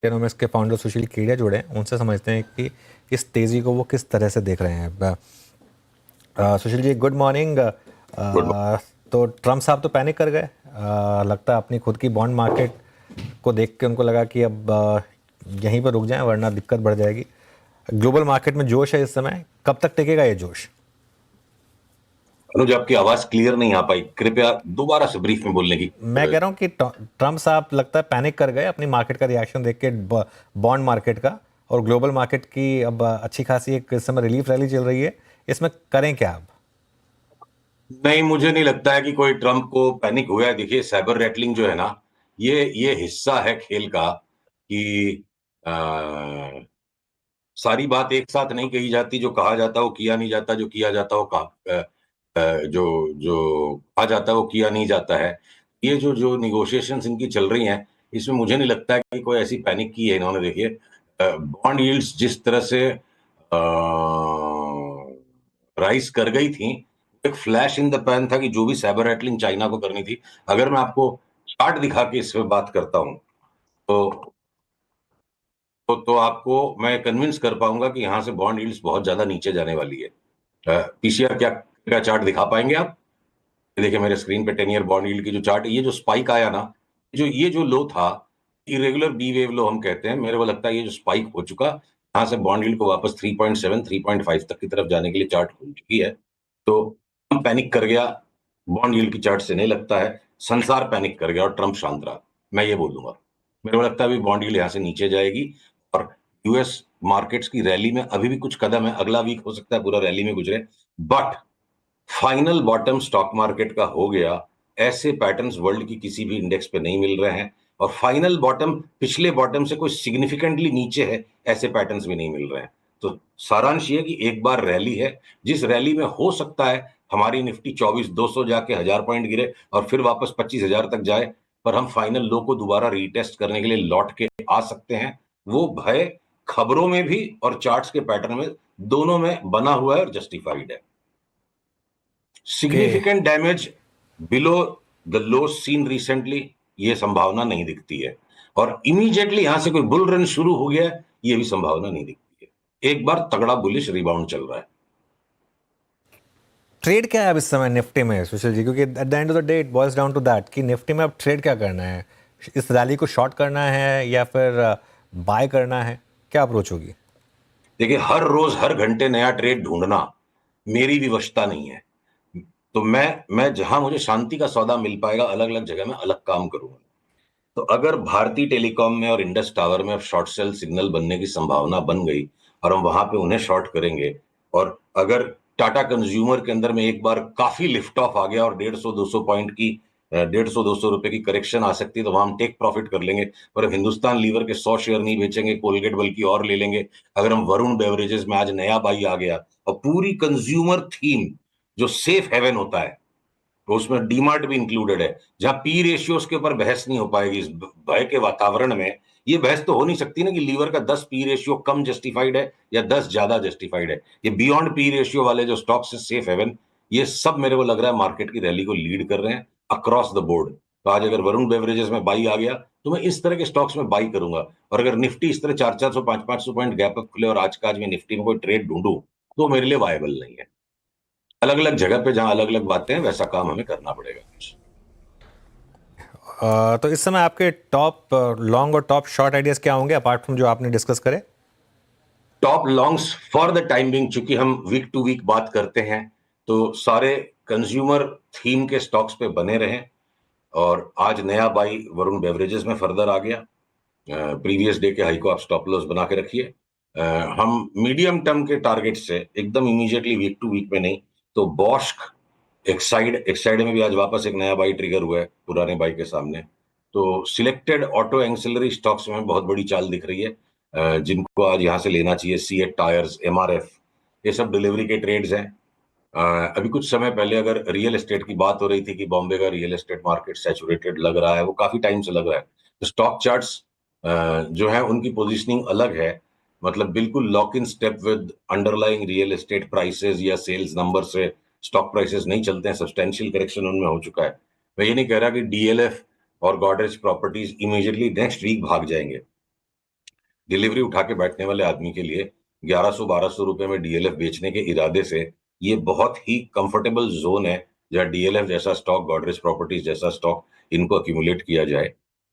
टेनोमिक्स के फाउंडर सुशील कीड़े जुड़े हैं, उनसे समझते हैं कि इस तेज़ी को वो किस तरह से देख रहे हैं। Sushil ji, good morning. Good. तो ट्रम्प साहब तो पैनिक कर गए। लगता है अपनी खुद की बॉन्ड मार्केट को देख के उनको लगा कि अब यहीं पर रुक जाएं वरना दिक्कत बढ़ जाएगी। ग्लोबल मार्केट में जोश है इस समय, कब तक टिकेगा ये जोश? अनुज, आपकी आवाज क्लियर नहीं आ पाई, कृपया दोबारा से ब्रीफ में बोलने की। मैं कह रहा हूँ कि ट्रम्प साहब लगता है पैनिक कर गए अपनी मार्केट का रिएक्शन देख के, बॉन्ड मार्केट का और ग्लोबल मार्केट की। अब अच्छी खासी एक इस समय रिलीफ रैली चल रही है, इसमें करें क्या अब? नहीं, मुझे नहीं लगता है कि कोई ट्रम्प को पैनिक हुआ है। देखिए, साइबर रैटलिंग जो है ना, ये हिस्सा है खेल का कि आ, सारी बात एक साथ नहीं कही जाती। जो कहा जाता है वो किया नहीं जाता, जो किया जाता है वो जो जो कहा जाता है वो किया नहीं जाता है। ये जो जो निगोशिएशंस इनकी चल रही हैं, इसमें मुझे नहीं लगता है कि कोई ऐसी पैनिक की है इन्होंने। देखिए, बॉन्ड यील्ड्स जिस तरह से राइज कर गई थी, एक फ्लैश इन द पैन था कि जो भी साइबर रैटलिंग चाइना को करनी थी। अगर मैं आपको चार्ट दिखा के इस पे बात करता हूं तो तो आपको मैं कन्विंस कर पाऊंगा कि यहाँ से बॉन्ड यील्ड्स बहुत ज्यादा नीचे जाने वाली है। पीसीआर क्या का चार्ट दिखा पाएंगे आप? देखिए मेरे स्क्रीन पे 10 ईयर बॉन्ड यील्ड की जो चार्ट, ये जो स्पाइक आया ना, ये जो लो था, इरेगुलर बी वेव लो हम कहते हैं। मेरे को लगता है ये जो स्पाइक हो चुका, यहाँ से बॉन्ड यील्ड को वापस 3.7 3.5 तक की तरफ जाने के लिए चार्ट खुल चुकी है। तो हम पैनिक कर गया, बॉन्ड यील्ड की चार्ट से नहीं लगता है। संसार पैनिक कर गया और ट्रम्प शांत रहा, मैं ये बोलूंगा। मेरे को लगता है अभी बॉन्ड यील्ड यहाँ से नीचे जाएगी और यूएस मार्केट्स की रैली में अभी भी कुछ कदम है। अगला वीक हो सकता है पूरा रैली में गुजरे, but final bottom stock market का हो गया। ऐसे पैटर्न्स वर्ल्ड की किसी भी इंडेक्स पे नहीं मिल रहे हैं, और फाइनल बॉटम पिछले बॉटम से कोई सिग्निफिकेंटली नीचे है, ऐसे पैटर्न्स भी नहीं मिल रहे हैं। तो सारांश ये कि एक बार रैली है, जिस रैली में हो सकता है हमारी निफ्टी 24,200 जाके 1,000 पॉइंट गिरे और फिर वापस 25,000 तक जाए, पर हम फाइनल लो को दोबारा रीटेस्ट करने के लिए लौट के आ सकते हैं। वो भय खबरों में भी और चार्ट्स के पैटर्न में, दोनों में बना हुआ है और जस्टिफाइड है। के significant damage below the low seen recently, ये संभावना नहीं दिखती है। और इमीडिएटली यहां से कोई बुल रन शुरू हो गया, ये भी संभावना नहीं दिखती है। एक बार तगड़ा बुलिश रिबाउंड चल रहा है। ट्रेड क्या है अब इस समय निफ्टी में सुशील जी? क्योंकि at the end of the day it boils down to that कि निफ्टी में अब ट्रेड क्या करना है। इस रैली को शॉर्ट करना है या फिर बाय करना है? क्या अप्रोच होगी? देखिए, हर रोज हर घंटे नया ट्रेड ढूंढना मेरी विवशता नहीं है। तो मैं जहां मुझे शांति का सौदा मिल पाएगा, अलग अलग जगह में अलग काम करूंगा। तो अगर भारतीय टेलीकॉम में और इंडस टावर में अब शॉर्ट सेल सिग्नल बनने की संभावना बन गई और हम वहां पे उन्हें शॉर्ट करेंगे, और अगर टाटा कंज्यूमर के अंदर में एक बार काफी लिफ्ट ऑफ आ गया और 150-200 पॉइंट की 150-200 रुपए की करेक्शन आ सकती है, तो वहां हम टेक प्रॉफिट कर लेंगे। पर हम हिंदुस्तान लीवर के 100 शेयर नहीं बेचेंगे, कोलगेट बल्कि और ले लेंगे। अगर हम वरुण बेवरेजेस में आज नया बाई आ गया और पूरी कंज्यूमर थीम जो सेफ हेवन होता है, तो उसमें डीमार्ट भी इंक्लूडेड है, जहां पी रेशियोज के ऊपर बहस नहीं हो पाएगी। इस भय के वातावरण में ये बहस तो हो नहीं सकती ना कि लीवर का 10 पी रेशियो कम जस्टिफाइड है या 10 ज्यादा जस्टिफाइड है। ये बियॉन्ड पी रेशियो वाले जो स्टॉक्स है, सेफ हेवन, ये सब मेरे को लग रहा है मार्केट की रैली को लीड कर रहे हैं अक्रॉस द बोर्ड। तो आज अगर वरुण बेवरेजेस में बाई आ गया, तो मैं इस तरह के स्टॉक्स में बाई करूंगा। और अगर निफ्टी इस तरह 400-400 500-500 पॉइंट गैप अप खुले और आज का आज में निफ्टी में कोई ट्रेड ढूंढूं, तो मेरे लिए वायबल नहीं है। अलग अलग जगह पे जहां अलग अलग बातें हैं, वैसा काम हमें करना पड़ेगा। तो इस समय आपके टॉप लॉन्ग और टॉप शॉर्ट आइडियाज क्या होंगे अपार्ट फ्रॉम जो आपने डिस्कस करे? Top longs for the time being, चूंकि हम वीक टू वीक बात करते हैं, तो सारे कंज्यूमर थीम के स्टॉक्स पे बने रहें। और आज नया बाई वरुण बेवरेजेस में फर्दर आ गया। प्रीवियस डे के हाई को आप स्टॉप लॉस बना के रखिए। हम मीडियम टर्म के टारगेट से एकदम इमीडिएटली वीक टू वीक में नहीं, तो बॉस्क एक साइड में भी आज वापस एक नया बाई ट्रिगर हुआ है पुराने बाई के सामने। तो सिलेक्टेड ऑटो एंसिलरी स्टॉक्स में बहुत बड़ी चाल दिख रही है, जिनको आज यहां से लेना चाहिए। सीएट टायर्स, एमआरएफ, ये सब डिलीवरी के ट्रेड्स हैं। अभी कुछ समय पहले अगर रियल एस्टेट की बात हो रही थी कि बॉम्बे का रियल एस्टेट मार्केट सैचुरेटेड लग रहा है, वो काफी टाइम से लग रहा है। तो स्टॉक चार्ट्स जो है उनकी पोजीशनिंग अलग है। मतलब बिल्कुल lock in step with underlying real estate prices या सेल्स नंबर से स्टॉक प्राइसेस नहीं चलते हैं। सब्सटेंशियल करेक्शन उनमें हो चुका है। मैं ये नहीं कह रहा कि डीएलएफ और Godrej properties immediately next week भाग जाएंगे, डिलीवरी उठा के बैठने वाले आदमी के लिए 1100-1200 रुपए में डीएलएफ बेचने के इरादे से ये बहुत ही कंफर्टेबल जोन है, जहां डीएलएफ जैसा स्टॉक, गॉडरेज प्रॉपर्टीज जैसा स्टॉक इनको अक्यूमुलेट किया जाए।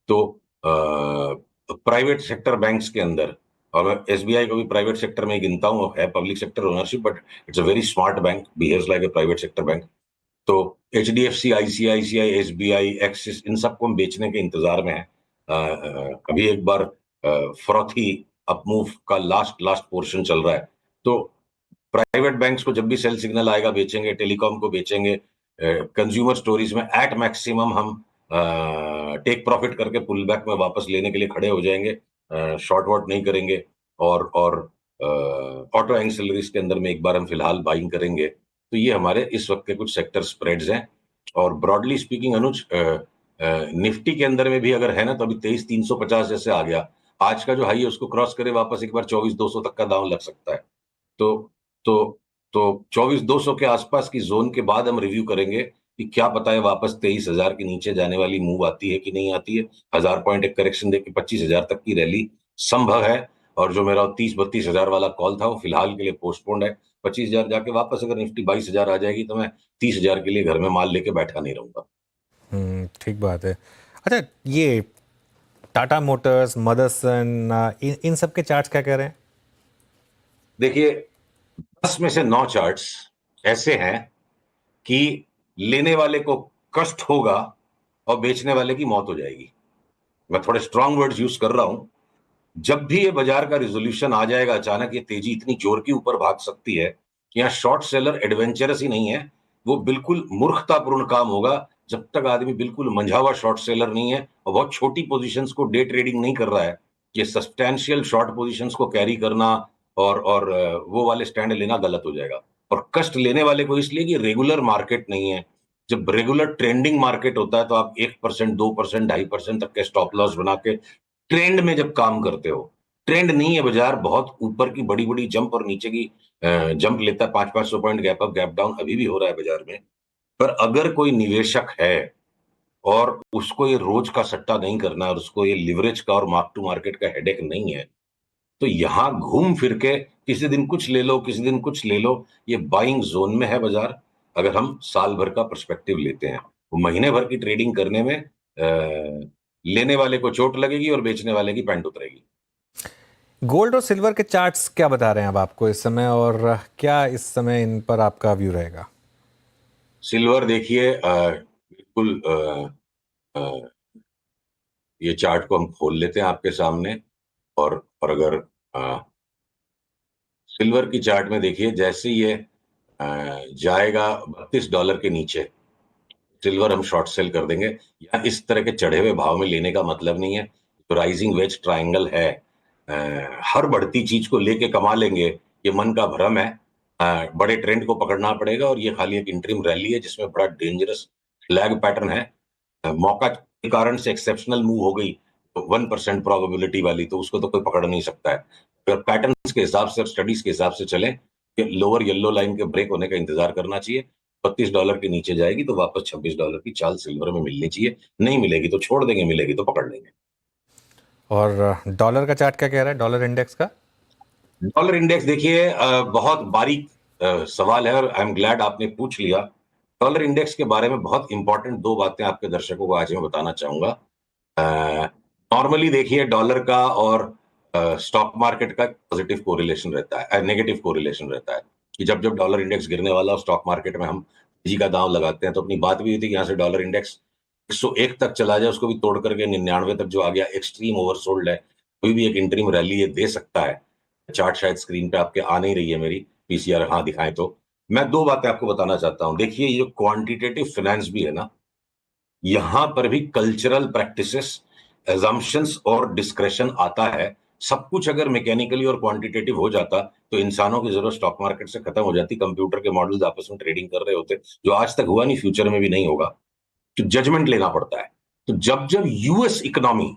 तो प्राइवेट सेक्टर बैंक्स के अंदर, और मैं एसबीआई को भी प्राइवेट सेक्टर में ही गिनता हूँ, है public sector ownership, but it's a very smart bank, behaves like a private sector bank. तो एचडीएफसी, आईसीआईसीआई, एसबीआई, एक्सिस, इन सबको हम बेचने के इंतजार में है। अभी एक बार फ्रॉथी अपमूव का लास्ट लास्ट पोर्शन चल रहा है। तो प्राइवेट बैंक्स को जब भी सेल सिग्नल आएगा बेचेंगे, टेलीकॉम को बेचेंगे, कंज्यूमर स्टोरीज में एट मैक्सिमम हम टेक प्रॉफिट करके पुल बैक में वापस लेने के लिए खड़े हो जाएंगे, शॉर्ट वॉट नहीं करेंगे। और ऑटो एंसिलरीज के अंदर में एक बार हम फिलहाल बाइंग करेंगे। तो ये हमारे इस वक्त के कुछ सेक्टर स्प्रेड्स हैं। और ब्रॉडली स्पीकिंग अनुज, निफ्टी के अंदर में भी अगर है ना, तो अभी 23,350 जैसे आ गया, आज का जो हाई है उसको क्रॉस करे वापस एक बार 24,200 तक का दांव लग सकता है। तो तो तो 24,200 के आसपास की जोन के बाद हम रिव्यू करेंगे कि क्या पता है वापस 23,000 के नीचे जाने वाली मूव आती है कि नहीं आती है। 1000 पॉइंट एक करेक्शन देके 25,000 तक की रैली संभव है। और जो मेरा 30-32 हजार वाला कॉल था वो फिलहाल के लिए पोस्टपोन्ड है। 25,000 जाके वापस अगर निफ्टी 22,000 आ जाएगी तो मैं 30,000 के लिए घर में माल लेके बैठा नहीं रहूंगा। ठीक बात है। अच्छा, ये टाटा मोटर्स, मदरसन, इन सब के चार्ट्स क्या कह रहे हैं? देखिए, 10 में से 9 चार्ट्स ऐसे हैं कि लेने वाले को कष्ट होगा और बेचने वाले की मौत हो जाएगी। मैं थोड़े स्ट्रांग वर्ड्स यूज कर रहा हूं। जब भी ये बाजार का रिजोल्यूशन आ जाएगा अचानक, ये तेजी इतनी जोर की ऊपर भाग सकती है कि यहाँ शॉर्ट सेलर एडवेंचरस ही नहीं है, वो बिल्कुल मूर्खतापूर्ण काम होगा। जब तक आदमी बिल्कुल मंझा हुआ शॉर्ट सेलर नहीं है और बहुत छोटी पोजीशंस को डे ट्रेडिंग नहीं कर रहा है, ये सब्सटैंशियल शॉर्ट पोजीशंस को कैरी करना और वो वाले स्टैंड लेना गलत हो जाएगा। और कष्ट लेने वाले को इसलिए कि रेगुलर मार्केट नहीं है। जब रेगुलर ट्रेंडिंग मार्केट होता है तो आप 1%, 2%, 2.5% तक के स्टॉप लॉस बना के ट्रेंड में जब काम करते हो, ट्रेंड नहीं है बाजार, बहुत ऊपर की बड़ी बड़ी जंप और नीचे की जंप लेता है, 500-500 point gap up gap down अभी भी हो रहा है बाजार में। पर अगर कोई निवेशक है और उसको ये रोज का सट्टा नहीं करना और उसको ये लिवरेज का और मार्क टू मार्केट का हेडेक नहीं है, तो यहां घूम फिर के किसी दिन कुछ ले लो, किसी दिन कुछ ले लो, ये बाइंग जोन में है बाजार। अगर हम साल भर का पर्सपेक्टिव लेते हैं, वो महीने भर की ट्रेडिंग करने में लेने वाले को चोट लगेगी और बेचने वाले की पैंट उतरेगी। गोल्ड और सिल्वर के चार्ट्स क्या बता रहे हैं अब आपको इस समय, और क्या इस समय इन पर आपका व्यू रहेगा? सिल्वर देखिए, बिल्कुल ये चार्ट को हम खोल लेते हैं आपके सामने। और अगर सिल्वर की चार्ट में देखिए, जैसे ये जाएगा $32 के नीचे, सिल्वर हम शॉर्ट सेल कर देंगे। या इस तरह के चढ़े हुए भाव में लेने का मतलब नहीं है। तो राइजिंग वेज ट्रायंगल है, हर बढ़ती चीज को लेके कमा लेंगे, ये मन का भ्रम है। बड़े ट्रेंड को पकड़ना पड़ेगा और ये खाली एक इंटरिम रैली है जिसमें बड़ा डेंजरस फ्लैग पैटर्न है। मौका के कारण से एक्सेप्शनल मूव हो गई तो 1% प्रोबेबिलिटी वाली, तो उसको तो कोई पकड़ नहीं सकता है। अगर पैटर्न्स के हिसाब से और स्टडीज के हिसाब से चले, लोअर येलो लाइन के ब्रेक होने का इंतजार करना चाहिए। $32 के नीचे जाएगी तो वापस $26 की चाल सिल्वर में मिलनी चाहिए। नहीं मिलेगी तो छोड़ देंगे, मिलेगी तो पकड़ लेंगे। और डॉलर का चार्ट क्या कह रहा है, डॉलर इंडेक्स का? डॉलर इंडेक्स देखिए, बहुत बारीक सवाल है और आई एम ग्लैड आपने पूछ लिया। डॉलर इंडेक्स के बारे में बहुत इंपॉर्टेंट 2 बातें आपके दर्शकों को आज मैं बताना चाहूंगा। नॉर्मली देखिए, डॉलर का और स्टॉक मार्केट का पॉजिटिव कोरिलेशन रहता है, नेगेटिव कोरिलेशन रहता है कि जब जब डॉलर इंडेक्स गिरने वाला और स्टॉक मार्केट में हम तेजी का दांव लगाते हैं, तो अपनी बात भी हुई थी कि यहाँ से डॉलर इंडेक्स 101 तक चला जाए, उसको भी तोड़ करके 99 तक जो आ गया, एक्सट्रीम ओवरसोल्ड है। कोई भी एक इंटरिम रैली ये दे सकता है। चार्ट शायद स्क्रीन पे आपके आ नहीं रही है मेरी, पीसीआर हाँ दिखाएं तो। मैं 2 बातें आपको बताना चाहता हूं। देखिए, ये क्वांटिटेटिव फाइनेंस भी है ना, यहां पर भी कल्चरल प्रैक्टिसेस, एजम्पशंस और डिस्क्रेशन आता है। सब कुछ अगर मैकेनिकली और क्वांटिटेटिव हो जाता तो इंसानों की जरूरत स्टॉक मार्केट से खत्म हो जाती, कंप्यूटर के मॉडल्स आपस में ट्रेडिंग कर रहे होते, जो आज तक हुआ नहीं, फ्यूचर में भी नहीं होगा। तो जजमेंट लेना पड़ता है। तो जब जब यूएस इकोनॉमी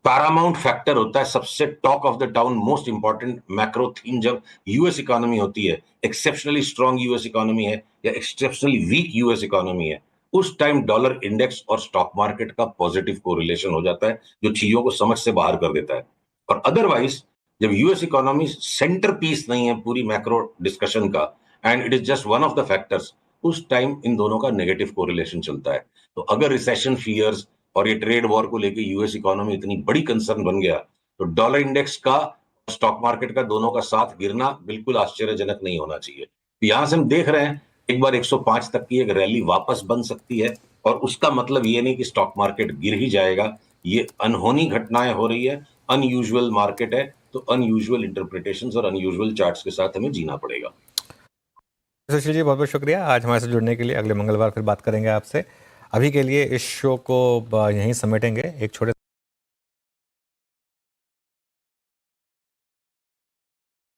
पैरामाउंट फैक्टर होता है, सबसे talk of the town, most important macro theme जब यूएस इकोनॉमी होती है, एक्सेप्शनली स्ट्रांग यूएस इकोनॉमी है या एक्सेप्शनली वीक यूएस इकोनॉमी है, उस टाइम डॉलर इंडेक्स और स्टॉक मार्केट का पॉजिटिव कोरिलेशन हो जाता है, जो चीजों को समझ से बाहर कर देता है। और अदरवाइज जब यूएस इकोनॉमी सेंटर पीस नहीं है पूरी मैक्रो डिस्कशन का and it is just one of the factors, उस टाइम इन दोनों का नेगेटिव कोरिलेशन चलता है। तो अगर रिसेशन फियर्स और ये ट्रेड वॉर को लेके यूएस इकोनॉमी इतनी बड़ी कंसर्न बन गया तो डॉलर इंडेक्स का स्टॉक मार्केट का दोनों का साथ गिरना बिल्कुल आश्चर्यजनक नहीं होना चाहिए। तो यहां से हम देख रहे हैं एक बार 105 तक की एक रैली वापस बन सकती है, और उसका मतलब ये नहीं कि स्टॉक मार्केट गिर ही जाएगा। ये अनहोनी घटनाएं हो रही है, अनयूजुअल मार्केट है, तो अनयूजुअल इंटरप्रिटेशंस और अनयूजुअल चार्ट्स के साथ हमें जीना पड़ेगा। सुशील जी बहुत बहुत शुक्रिया आज हमारे साथ जुड़ने के लिए। अगले मंगलवार फिर बात करेंगे आपसे। अभी के लिए इस शो को यहीं समेटेंगे एक छोटे